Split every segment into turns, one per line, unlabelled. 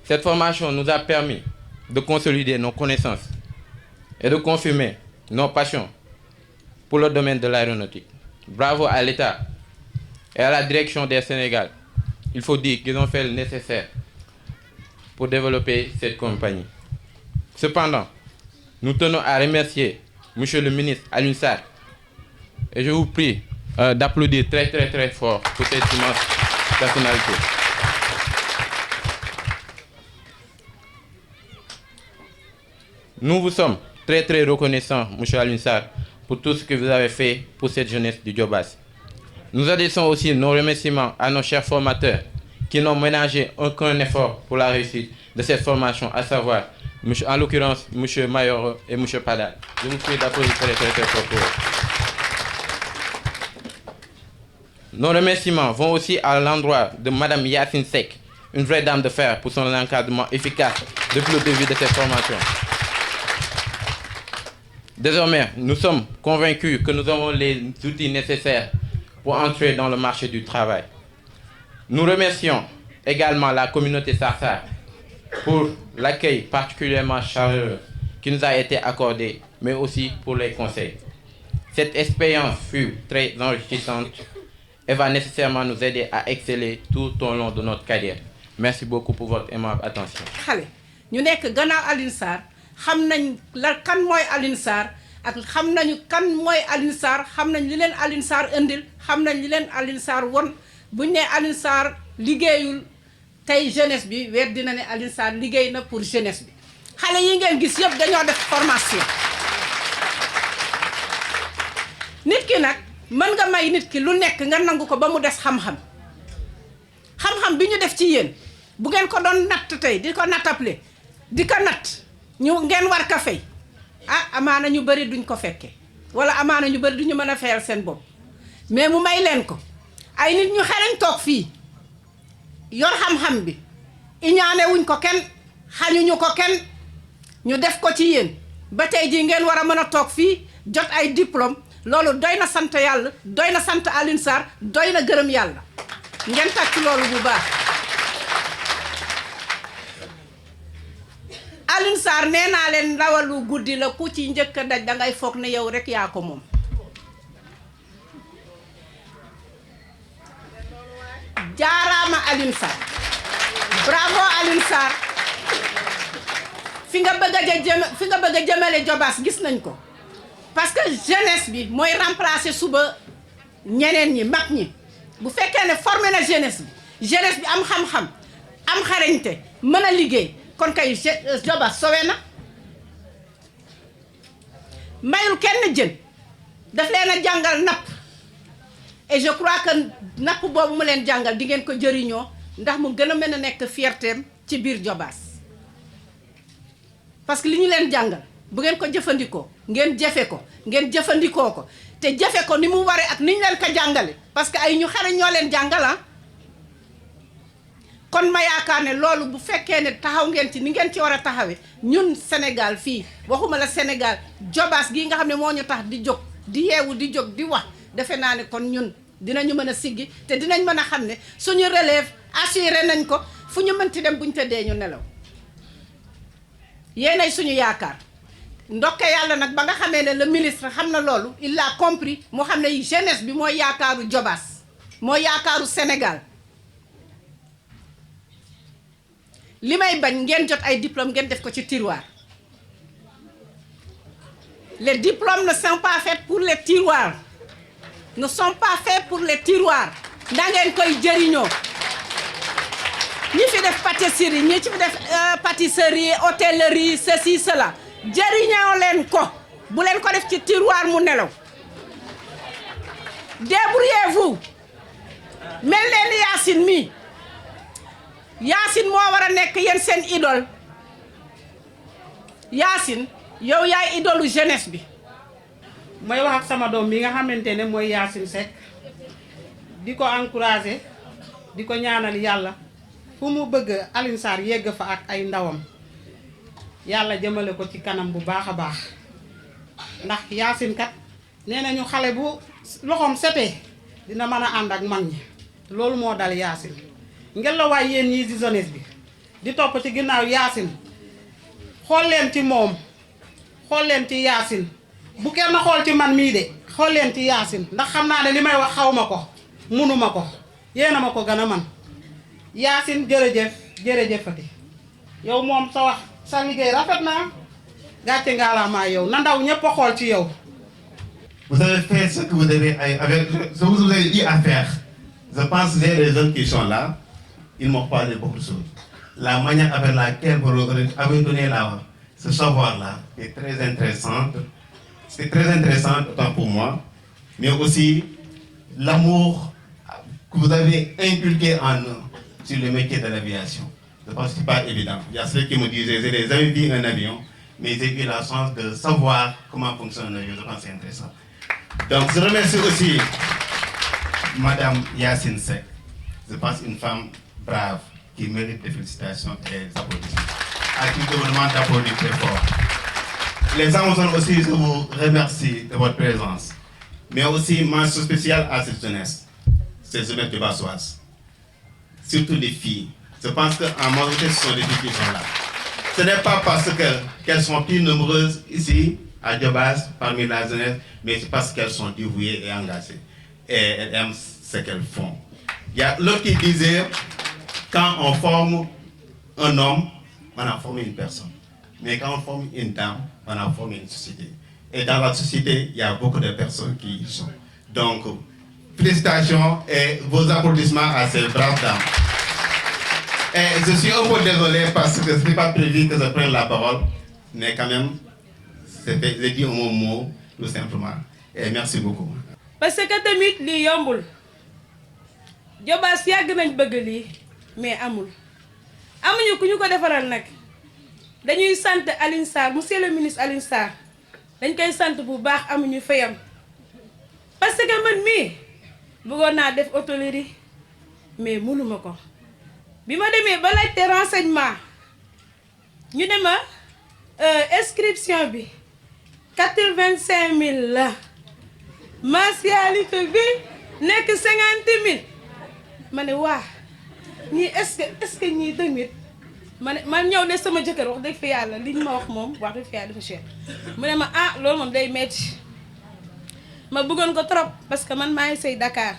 Cette formation nous a permis de consolider nos connaissances et de confirmer nos passions pour le domaine de l'aéronautique. Bravo à l'État et à la direction d'Air Sénégal. Il faut dire qu'ils ont fait le nécessaire pour développer cette compagnie. Cependant, nous tenons à remercier Monsieur le ministre Alioune Sarr et je vous prie d'applaudir très fort pour cette immense personnalité. Nous vous sommes très reconnaissants, Monsieur Alioune Sarr, pour tout ce que vous avez fait pour cette jeunesse du Diobass. Nous adressons aussi nos remerciements à nos chers formateurs qui n'ont ménagé aucun effort pour la réussite de cette formation, à savoir, en l'occurrence, M. Mayor et M. Padal. Je vous prie d'applaudir très fort pour eux. Nos remerciements vont aussi à l'endroit de Mme Yacine Seck, une vraie dame de fer pour son encadrement efficace depuis le début de cette formation. Désormais, nous sommes convaincus que nous avons les outils nécessaires pour entrer dans le marché du travail. Nous remercions également la communauté Sarsar pour l'accueil particulièrement chaleureux qui nous a été accordé, mais aussi pour les conseils. Cette expérience fut très enrichissante et va nécessairement nous aider à exceller tout au long de notre carrière. Merci beaucoup pour votre aimable attention.
xale ñu nekk gannaaw Alioune Sarr xam nañ la kan mooy Alioune Sarr ak xam nañu kan mooy Alioune Sarr xam nañ li leen Alioune Sarr indil xam nañ li leen Alioune Sarr won buñ ne Alioune Sarr liggéeyul tey jeunesse bi weer dina ne Alioune Sarr liggéey na pour jeunesse bi xale yi ngeen gis yëpp dañoo def formation nit ki nag mën nga may nit ki lu nekk nga nangu ko ba mu des xam-xam xam-xam bi ñu def ci yéen bu ngeen ko doon natt tey di ko nattable di ko natt ñu ngeen war ka fay amaana ñu bëri duñ ko fekke wala amaana ñu bëri duñu mën a fayal seen bopp mais mu may leen ko ay nit ñu xereñ toog fii yor xam-xam bi iñaane wuñ ko kenn xañuñu ko kenn ñu def ko ci yéen ba tey jii ngeen war a mën a toog fii jot ay diplôme loolu doy na sant yàlla doy na sant Alioune Sarr doy na gërëm yàlla ngeen tàcc loolu bu baax Alioune Sarr nee naa leen ndawalu guddi la ku ci njëkk a daj dangay foog ne yow rek yaa ko moom jaaraama Alioune Sarr bravo Alioune Sarr fi nga bëgg a jëmale Diobass gis nañ ko parce que jeunesse bi mooy remplacer suba ñeneen ñi mag ñi bu fekkee ne formé na jeunesse bi am xam-xam am xarañte mën a liggéey kon kay Diobass sowe na mayul kenn jën daf leen a jàngal napp et je crois que napp boobu mu leen jàngal di ngeen ko jëriñoo ndax mu gën a mën a nekk fiertéem ci biir Diobass parce que li ñu leen jàngal bu ngeen ko jëfandikoo ngeen jafe ko ngeen jëfandikoo ko te jafe ko ni mu waree ak ni ñu leen ko jàngale parce que ay ñu xare ñoo leen jàngal kon ma yaakaar ne loolu bu fekkee ne taxaw ngeen ci ni ngeen ci war a taxawee ñun Sénégal fii waxuma la Sénégal Diobass gii nga xam ne moo ñu tax di jóg di yeewu di jóg di wax defe naa ne kon ñun dinañu mën a siggi te dinañ mën a xam ne suñu relève assuré nañ ko fu ñu mënti dem buñ tëddee ñu nelaw yéenay suñu yaakaar ndokke yàlla nag ba nga xamee ne le ministre xam na loolu il a compris mu xam ne jeunesse bi mooy yaakaaru Diobass mooy yaakaaru Sénégal li may bañ ngeen jot ay diplôme ngeen def ko ci tiroir les diplômes ne sont pas faits pour les tiroirs ne sont pas faits pour les tiroirs da ngeen koy jëriñoo ñi fi def pâtisserie ñi ci fi def pâtisserie hôtellerie ceci cela jëriñoo leen ko bu leen ko def ci tiroir mu nelaw débrouillez-vous mel leen Yacine mi Yacine moo war a nekk yéen seen idole Yacine yow yaay idolu jeunesse bi
may wax ak sama doom bi nga xamante ne mooy Yacine Seck di ko encourager di ko ñaanal yàlla fu mu bëgg Alioune Sarr yegg fa ak ay ndawam yàlla jëmale ko ci kanam bu baax a baax ndax Yacine kat nee nañu xale bu loxoom setee dina mën a ànd ak mag ñi loolu moo dal Yacine ngel la waay yéen ñii di jeunesse bi di topp ci ginnaaw Yacine xool leen ci moom xool leen ci Yacine bu kenn xool ci man mii de xool leen ci Yacine ndax xam naa ne li may wax xaw ma ko munuma ko yéen a ma ko gën a man Yacine jërëjëf jërëjëfati yow moom sa wax sa liggéey rafet na gàcce ngaalaamaa yow na ndaw ñépp a xool ci yow.
Vous avez fait ce que vous avez avec ce que vous avez dit à faire. Je pense que les jeunes qui sont là, ils m'ont parlé beaucoup de choses. La manière avec laquelle vous avez donné ce savoir-là est très intéressante. C'est très intéressant autant pour moi, mais aussi l'amour que vous avez inculqué en nous sur le métier de l'aviation. Je pense que ce n'est pas évident. Il y a ceux qui me disaient, j'ai jamais vu un avion, mais j'ai eu la chance de savoir comment fonctionne un avion. Je pense que c'est intéressant. Donc je remercie aussi Madame Yacine Seck. Je pense une femme brave qui mérite des félicitations et des applaudissements. À qui je vous demande d'applaudir très fort. Les Amazones aussi, je vous remercie de votre présence. Mais aussi, mention spéciale à cette jeunesse de Bassoise. Surtout les filles. Je pense qu'en majorité, ce sont les filles qui sont là. Ce n'est pas parce qu'elles sont plus nombreuses ici, à Djobas, parmi la jeunesse, mais c'est parce qu'elles sont dévouées et engagées. Et elles aiment ce qu'elles font. Il y a l'autre qui disait, quand on forme un homme, on a formé une personne. Mais quand on forme une dame, on a formé une société. Et dans la société, il y a beaucoup de personnes qui y sont. Donc, félicitations et vos applaudissements à ces braves dames. Et je suis un peu désolé parce que ce n'est pas prévu que je prenne la parole, mais quand même, j'ai dit un mot, tout simplement. Et merci beaucoup.
parce que tamit lii yombul Diobass yàgg nañ bëgg lii mais amuñu ku ñu ko defaral nag dañuy sant Alioune Sarr monsieur le ministre Alioune Sarr dañ koy sant bu baax amuñu fayam parce que man mii bëggoon naa def hôtellerie mais mënuma ko bi ma demee ba laajte renseignement ñu ne ma inscription bi 85 000 la mensualité bi nekk 50 000 ma ne waa ñii est-ce que ñii tamit man ñëw ne sama jëkkër wax dëgg fa yàlla liñ ma wax moom wax dëgg fa yàlla dafa cher mu ne ma ah loolu moom day metti ma bëggoon ko trop parce que man maa ngi sëy Dakar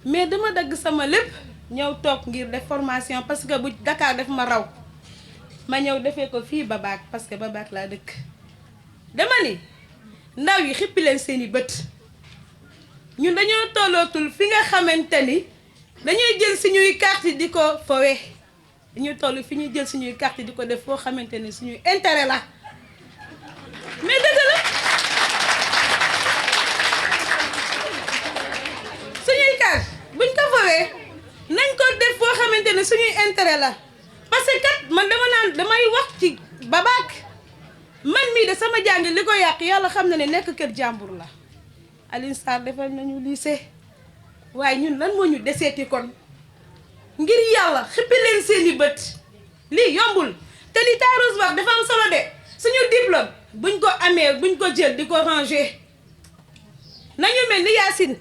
mais dama dagg sama lépp ñëw toog ngir def formation parce que bu Dakar def ma raw ma ñëw defee ko fii Babac parce que Babac laa dëkk dama ni ndaw yi xippi leen seeni bët ñun dañoo tollootul fi nga xamante ni dañuy jël suñuy carte di ko fowe dañuy toll fi ñuy jël suñuy carte di ko def foo xamante ni suñuy intérêt la mais dëgg la suñuy carte buñ ko fowee nañ ko def foo xamante ni suñuy intérêt la parce que kat man damay wax ci Babac man mii de sama jàng li ko yàq yàlla xam na ne nekk kër jàmbur la Alioune Sarr defal nañu lycée waaye ñun lan moo ñu deseeti kon ngir yàlla xippi leen seeni bët lii yombul te li Taarus wax dafa am solo de suñu diplôme buñ ko amee buñ ko jël di ko ranger nañu mel ni Yacine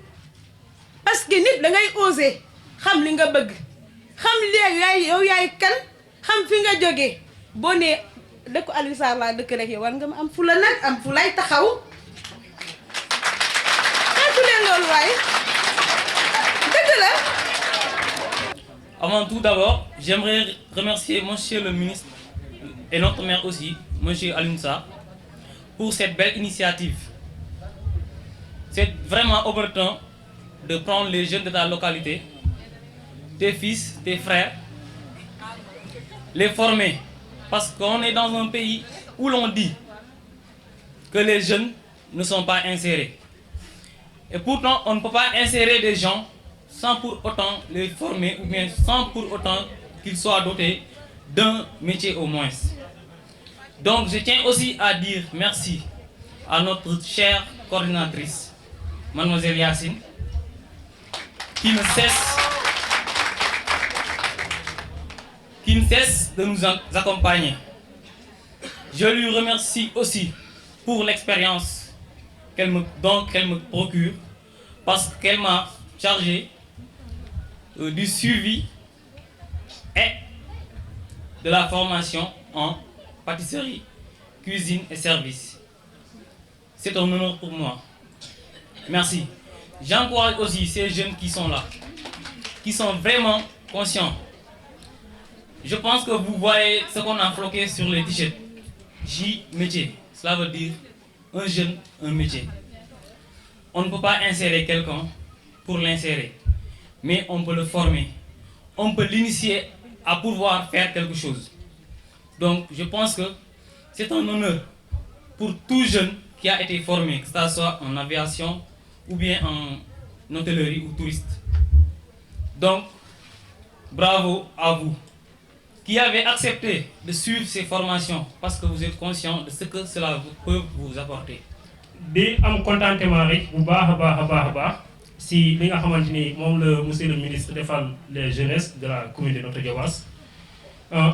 parce que nit da ngay oser xam li nga bëgg xam léegi yow yaay kan xam fi nga jógee boo nee dëkku Alioune Sarr laa dëkk rek yow war nga ma am fu la nag am fu lay taxaw xeetu leen loolu waaye dëgg la.
Avant tout d'abord, j'aimerais remercier monsieur le ministre et notre maire aussi, monsieur Alioune Sarr, pour cette belle initiative. C'est vraiment opportun de prendre les jeunes de ta localité, tes fils, tes frères, les former. Parce qu'on est dans un pays où l'on dit que les jeunes ne sont pas insérés. Et pourtant, on ne peut pas insérer des gens sans pour autant les former, ou bien sans pour autant qu'ils soient dotés d'un métier au moins. Donc je tiens aussi à dire merci à notre chère coordinatrice, mademoiselle Yacine, qui ne cesse de nous accompagner. Je lui remercie aussi pour l'expérience qu'elle me procure, parce qu'elle m'a chargé du suivi et de la formation en pâtisserie, cuisine et service. C'est un honneur pour moi. Merci. J'encourage aussi ces jeunes qui sont là, qui sont vraiment conscients. Je pense que vous voyez ce qu'on a floqué sur les t-shirts. J métier. Cela veut dire un jeune, un métier. On ne peut pas insérer quelqu'un pour l'insérer, mais on peut le former. On peut l'initier à pouvoir faire quelque chose. Donc, je pense que c'est un honneur pour tout jeune qui a été formé, que ce soit en aviation ou bien en hôtellerie ou touriste. Donc, bravo à vous qui avez accepté de suivre ces formations parce que vous êtes conscient de ce que cela peut vous apporter.
di am contentement rek bu baax a baax si li nga xamante ni moom la monsieur le ministre defal les jeunesses de la commune de Notto Diobass.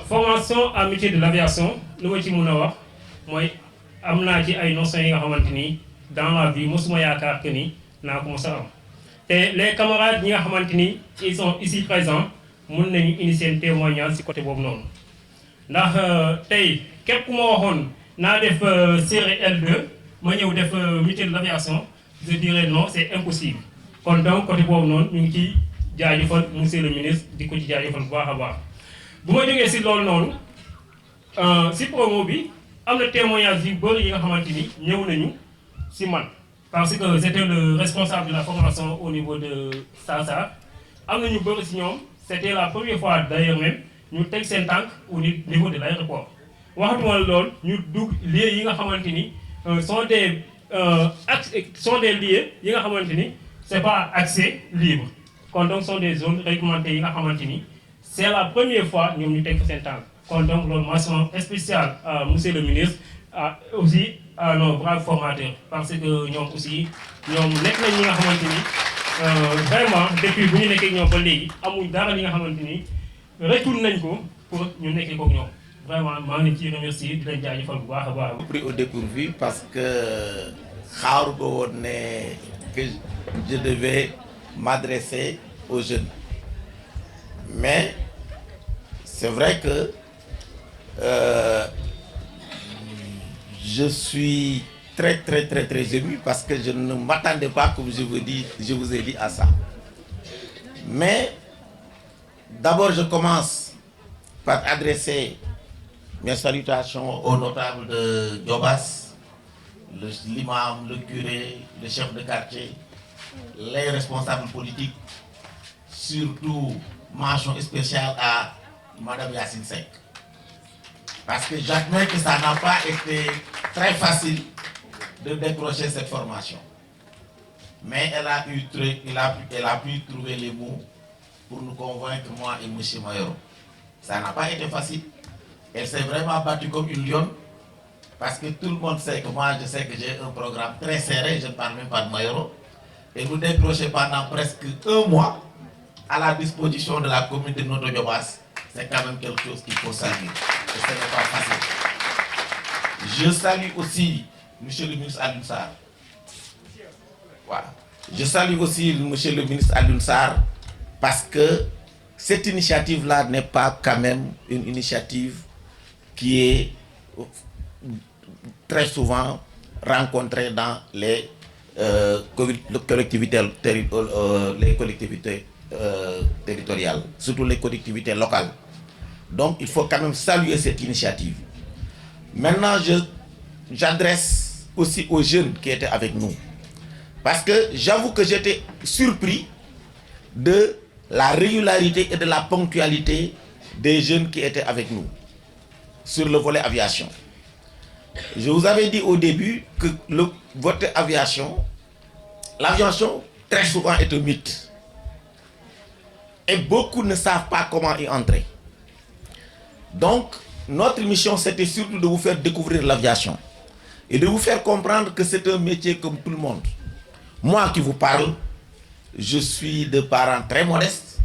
Formation en métier de l'aviation lu ma ci mën a wax mooy am naa ci ay notions yi nga xamante ni dans la vie mosuma yaakaar que ni naa ko mos a am te les camarades ñi nga xamante ni ils sont ici présents mën nañu initier un témoignage ci côté boobu noonu ndax tey képp ku ma waxoon naa def série L2 ma ñëw def métier de l'aviation je dirais non c'est impossible kon donc côté boobu noonu ñu ngi ciy jaajëfal monsieur le ministre di ko ci jaajëfal bu baax a baax bu ma jógee ci loolu noonu ci promo bi am na témoignage yu bëri yi nga xamante ni ñëw nañu ci man parce que j'étais le responsable de la formation au niveau de Sarsar am na ñu bëri ci ñoom c'était la première fois d'ailleurs même ñu teg seen tànk au niveau de l'aéroport waxatuma loolu ñu dugg lieux yi nga xamante ni sont des lieux yi nga xamante ni c'est pas accès libre kon donc sont des zones réglementées yi nga xamante ni c'est la première fois ñoom ñu teg fa seen tànk kon donc loolu mention spéciale à monsieur le ministre aussi à nos braves formateurs parce que ñoom aussi ñoom nekk nañ ñi nga xamante ni vraiment depuis bu ñu nekkee ñoom ba léegi amuñ dara li nga xamante ni retourné nañ ko pour ñu nekkee kook ñoom vraiment maa ngi leen ciy remercier di leen jaajëfal bu baax a baax.
Pris au dépourvu parce que xaaru ko woon ne que je devais m'adresser aux jeunes mais c'est vrai que je suis très ému parce que je ne m'attendais pas, comme je vous ai dit à ça. Mais d'abord je commence par adresser mes salutations aux notables de Diobass, l'imam, le curé, le chef de quartier, les responsables politiques, surtout mention spéciale à Madame Yacine Seck. Parce que j'admets que ça n'a pas été très facile de décrocher cette formation. Mais elle a pu trouver les mots pour nous convaincre, moi et M. Mayoro. Ça n'a pas été facile. Elle s'est vraiment battue comme une lionne. Parce que tout le monde sait que moi, je sais que j'ai un programme très serré, je ne parle même pas de Mayoro. Et nous décrocher pendant presque un mois à la disposition de la commune de Notto Diobass, c'est quand même quelque chose qu'il faut saluer. Et ce n'est pas facile. Je salue aussi M. le ministre Alioune Sarr. Voilà. Je salue aussi M. le ministre Alioune Sarr parce que cette initiative-là n'est pas quand même une initiative qui est très souvent rencontrée dans les collectivités territoriales, surtout les collectivités locales. Donc il faut quand même saluer cette initiative. Maintenant, j'adresse aussi aux jeunes qui étaient avec nous. Parce que j'avoue que j'étais surpris de la régularité et de la ponctualité des jeunes qui étaient avec nous sur le volet aviation. Je vous avais dit au début que votre aviation, l'aviation très souvent est un mythe. Et beaucoup ne savent pas comment y entrer. Donc, notre mission, c'était surtout de vous faire découvrir l'aviation et de vous faire comprendre que c'est un métier comme tout le monde. Moi qui vous parle, je suis de parents très modestes.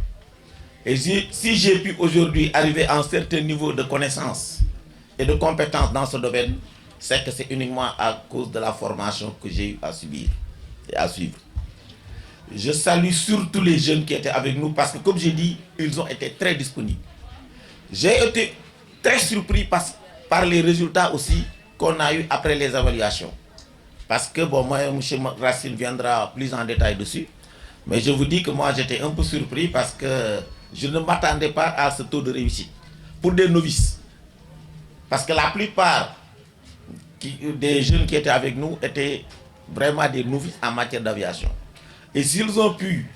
Et si j'ai pu aujourd'hui arriver à un certain niveau de connaissance et de compétence dans ce domaine, c'est que c'est uniquement à cause de la formation que j'ai eu à subir et à suivre. Je salue surtout les jeunes qui étaient avec nous parce que, comme j'ai dit, ils ont été très disponibles. J'ai été très surpris par les résultats aussi qu'on a eu après les évaluations. Parce que, bon, moi, M. Racine viendra plus en détail dessus. Mais je vous dis que moi, j'étais un peu surpris parce que je ne m'attendais pas à ce taux de réussite. Pour des novices. Parce que la plupart des jeunes qui étaient avec nous étaient vraiment des novices en matière d'aviation. Et s'ils ont pu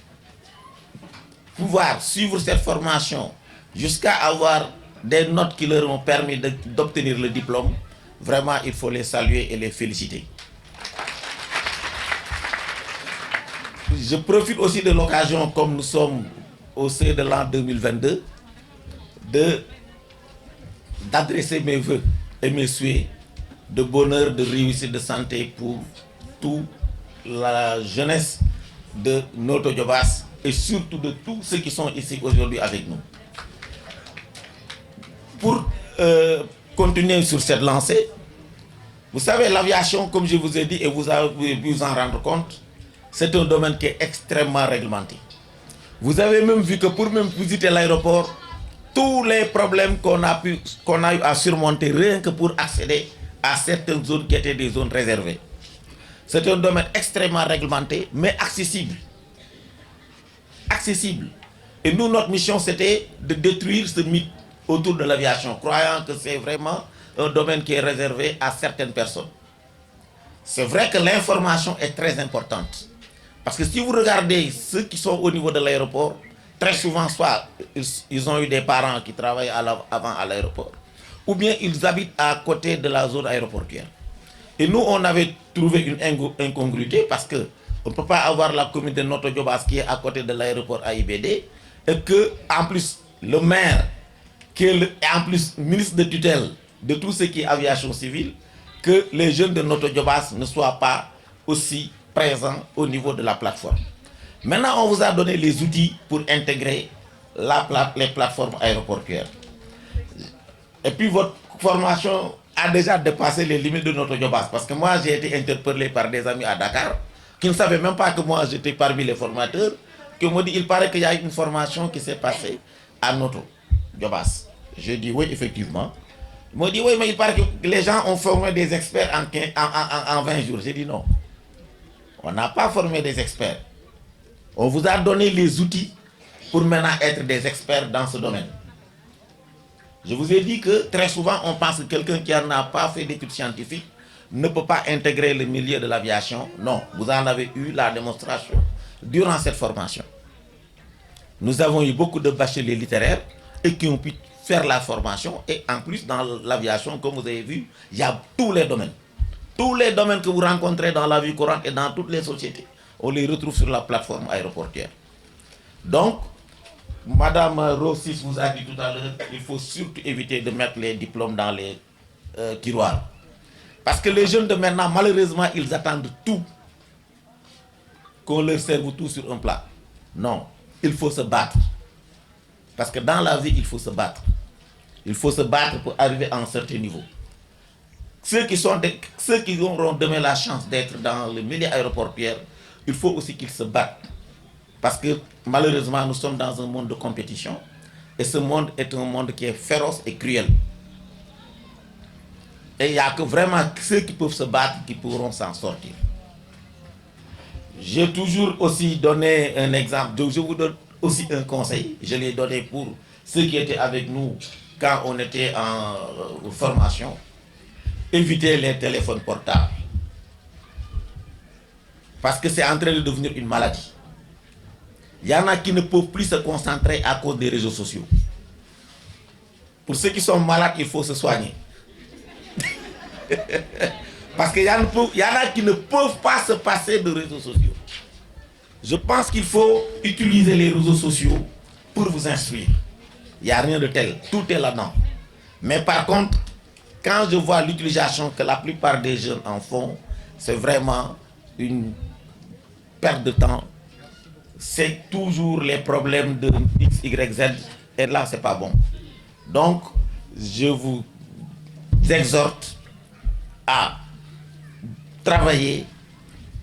pouvoir suivre cette formation jusqu'à avoir des notes qui leur ont permis d'obtenir le diplôme, vraiment, il faut les saluer et les féliciter. Je profite aussi de l'occasion, comme nous sommes au sein de l'an 2022, d'adresser mes voeux et mes souhaits de bonheur, de réussite, de santé pour toute la jeunesse de Notto Diobass et surtout de tous ceux qui sont ici aujourd'hui avec nous. Pour continuer sur cette lancée, vous savez, l'aviation, comme je vous ai dit et vous avez pu vous en rendre compte, c'est un domaine qui est extrêmement réglementé. Vous avez même vu que pour même visiter l'aéroport, tous les problèmes qu'on a eu à surmonter rien que pour accéder à certaines zones qui étaient des zones réservées. C'est un domaine extrêmement réglementé, mais accessible. Accessible. Et nous, notre mission, c'était de détruire ce mythe autour de l'aviation, croyant que c'est vraiment un domaine qui est réservé à certaines personnes. C'est vrai que l'information est très importante. Parce que si vous regardez ceux qui sont au niveau de l'aéroport, très souvent, soit ils ont eu des parents qui travaillent avant à l'aéroport, ou bien ils habitent à côté de la zone aéroportuaire. Et nous, on avait trouvé une incongruité parce qu'on ne peut pas avoir la commune de Notto Diobass qui est à côté de l'aéroport AIBD et que, en plus, le maire, qui est en plus ministre de tutelle de tout ce qui est aviation civile, que les jeunes de Notto Diobass ne soient pas aussi présents au niveau de la plateforme. Maintenant, on vous a donné les outils pour intégrer les plateformes aéroportuaires. Et puis, votre formation a déjà dépassé les limites de Notto Diobass. Parce que moi, j'ai été interpellé par des amis à Dakar qui ne savaient même pas que moi, j'étais parmi les formateurs, qui m'ont dit, il paraît qu'il y a une formation qui s'est passée à Notto Diobass. J'ai dit, oui, effectivement. Ils m'ont dit, oui, mais il paraît que les gens ont formé des experts en 20 jours. J'ai dit, non. On n'a pas formé des experts. On vous a donné les outils pour maintenant être des experts dans ce domaine. Je vous ai dit que très souvent, on pense que quelqu'un qui n'a pas fait d'études scientifiques ne peut pas intégrer le milieu de l'aviation. Non, vous en avez eu la démonstration durant cette formation. Nous avons eu beaucoup de bacheliers littéraires et qui ont pu faire la formation. Et en plus, dans l'aviation, comme vous avez vu, il y a tous les domaines. Tous les domaines que vous rencontrez dans la vie courante et dans toutes les sociétés, on les retrouve sur la plateforme aéroportuaire. Donc, Madame Rossis vous a dit tout à l'heure qu'il faut surtout éviter de mettre les diplômes dans les tiroirs. Parce que les jeunes de maintenant, malheureusement, ils attendent tout. Qu'on leur serve tout sur un plat. Non, il faut se battre. Parce que dans la vie, il faut se battre. Il faut se battre pour arriver à un certain niveau. Ceux qui auront demain la chance d'être dans le milieu aéroportuaire, il faut aussi qu'ils se battent. Parce que malheureusement, nous sommes dans un monde de compétition. Et ce monde est un monde qui est féroce et cruel. Et il n'y a que vraiment ceux qui peuvent se battre qui pourront s'en sortir. J'ai toujours aussi donné un exemple. Je vous donne aussi un conseil. Je l'ai donné pour ceux qui étaient avec nous quand on était en formation. Évitez les téléphones portables. Parce que c'est en train de devenir une maladie. Il y en a qui ne peuvent plus se concentrer à cause des réseaux sociaux. Pour ceux qui sont malades, il faut se soigner. Parce qu'il y en a qui ne peuvent pas se passer de réseaux sociaux. Je pense qu'il faut utiliser les réseaux sociaux pour vous instruire. Il n'y a rien de tel. Tout est là-dedans. Mais par contre, quand je vois l'utilisation que la plupart des jeunes en font, c'est vraiment une perte de temps. C'est toujours les problèmes de X, Y, Z. Et là, c'est pas bon. Donc, je vous exhorte à travailler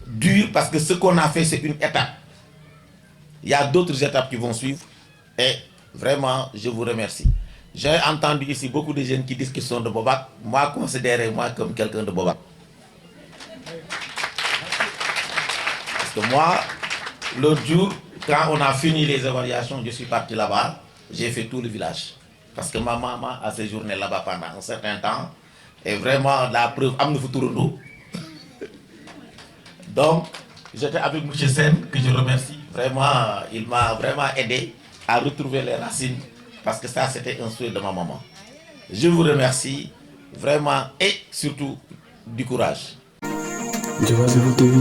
dur parce que ce qu'on a fait, c'est une étape. Il y a d'autres étapes qui vont suivre. Et vraiment, je vous remercie. J'ai entendu ici beaucoup de jeunes qui disent qu'ils sont de Bobac. Moi, considérez-moi comme quelqu'un de Bobac. Parce que moi, l'autre jour, quand on a fini les évaluations, je suis parti là-bas. J'ai fait tout le village. Parce que ma maman a séjourné là-bas pendant un certain temps. Et vraiment, la preuve, donc, j'étais avec M. Sen, que je remercie. Vraiment, il m'a vraiment aidé à retrouver les racines. Parce que ça, c'était un souhait de ma maman. Je vous remercie vraiment et surtout du courage.
Diobass Info TV,